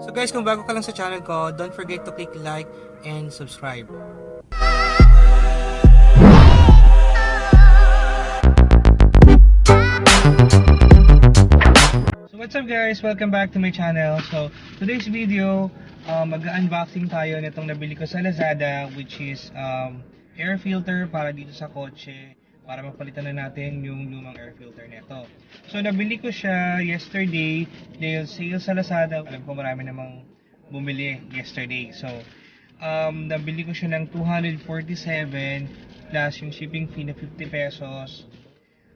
So guys, kung bago ka lang sa channel ko, don't forget to click like and subscribe. So what's up guys? Welcome back to my channel. So today's video, mag-unboxing tayo nitong nabili ko sa Lazada, which is air filter para dito sa kotse, para mapalitan na natin yung lumang air filter nito. So nabili ko siya yesterday dahil sale sa Lazada. Alam ko marami namang bumili yesterday. So nabili ko siya ng 247 plus yung shipping fee na 50 pesos.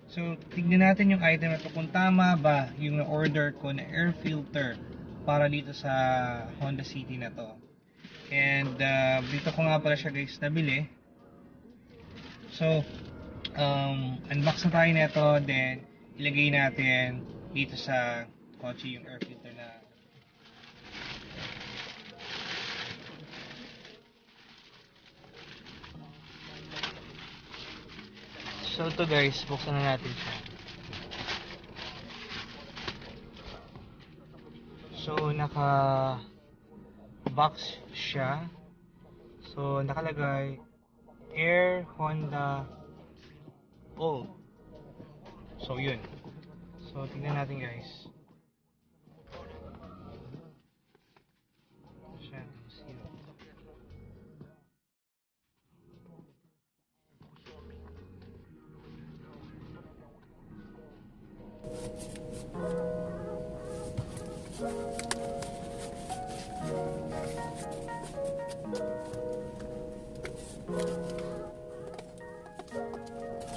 So, tignan natin yung item na ito kung tama ba yung na-order ko na air filter para dito sa Honda City na to. And dito ko nga pala siya guys nabili. So, unbox na tayo nito, then ilagay natin dito sa kotse yung air filter na. So ito guys, buksan na natin siya. So naka box siya. So nakalagay Air Honda Gold. So yun. So tingnan natin guys. Siya, zero.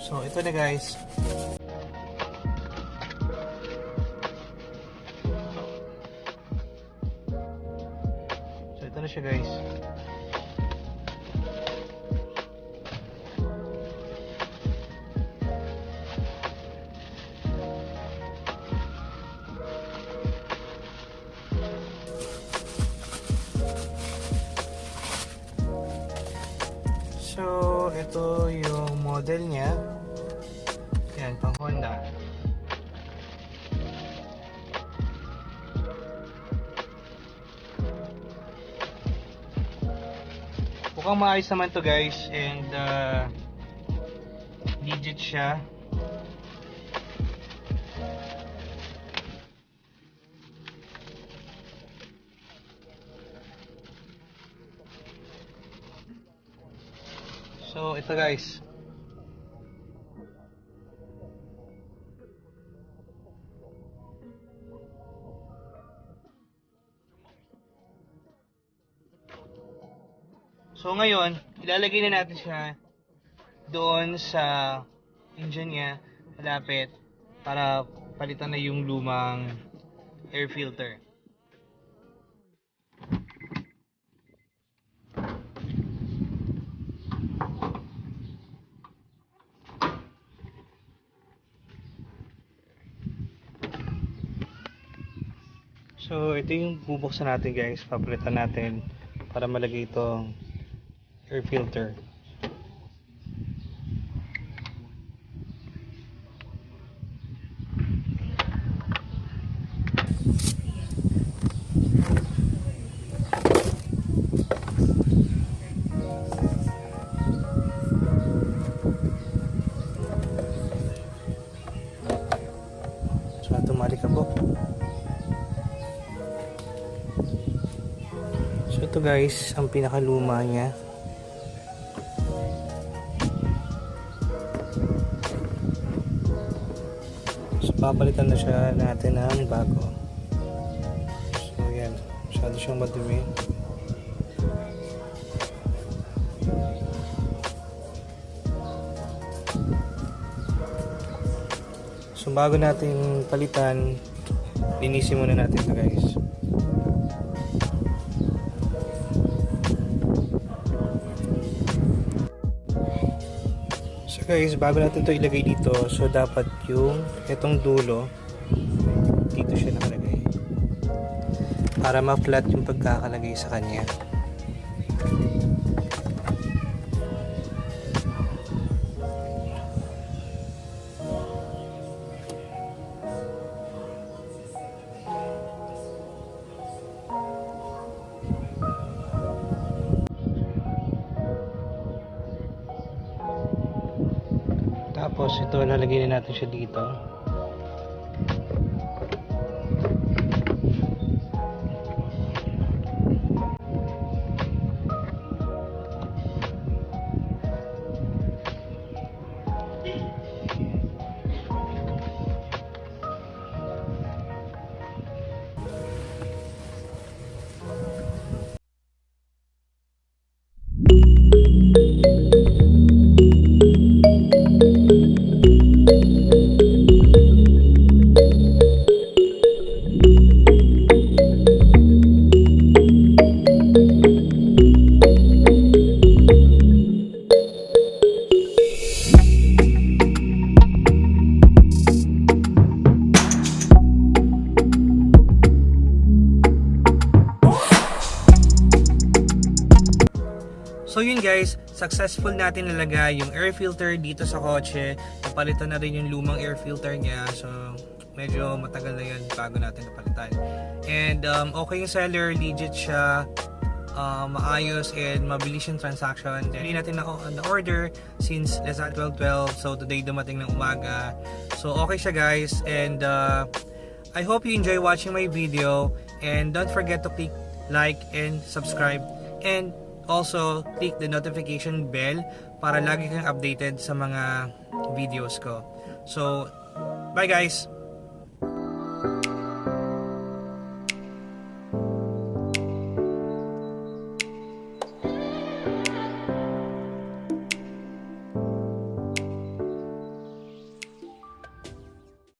So ito na guys. So ito na siya guys. So ito yung model niya. Yan, pang Honda. Mukhang maayos naman to guys, and legit siya. So ito guys. So ngayon, ilalagay na natin siya doon sa engine niya, malapit, para palitan na yung lumang air filter. So ito yung bubuksan natin guys, papalitan natin para malagay itong air filter. So ito malikabok. So ito guys, ang pinakaluma niya. So papalitan na siya natin ng bago. So yan, masyado siyang madumi. So bago natin palitan, linisin muna natin ito guys. So guys, bago natin ito ilagay dito, so dapat yung itong dulo dito siya nakalagay para ma-flat yung pagkakalagay sa kanya. Ito, lalagay na natin siya dito. So yun guys, successful natin nalagay yung air filter dito sa kotse. Napalitan na rin yung lumang air filter niya. So medyo matagal na yun bago natin napalitan. And okay yung seller, legit siya. Maayos and mabilis yung transaction. Hindi natin na-order since Lazada 12:12. So today dumating ng umaga. So okay siya guys. And I hope you enjoy watching my video. And don't forget to click like and subscribe. And also, click the notification bell para lagi kang updated sa mga videos ko. So, bye guys!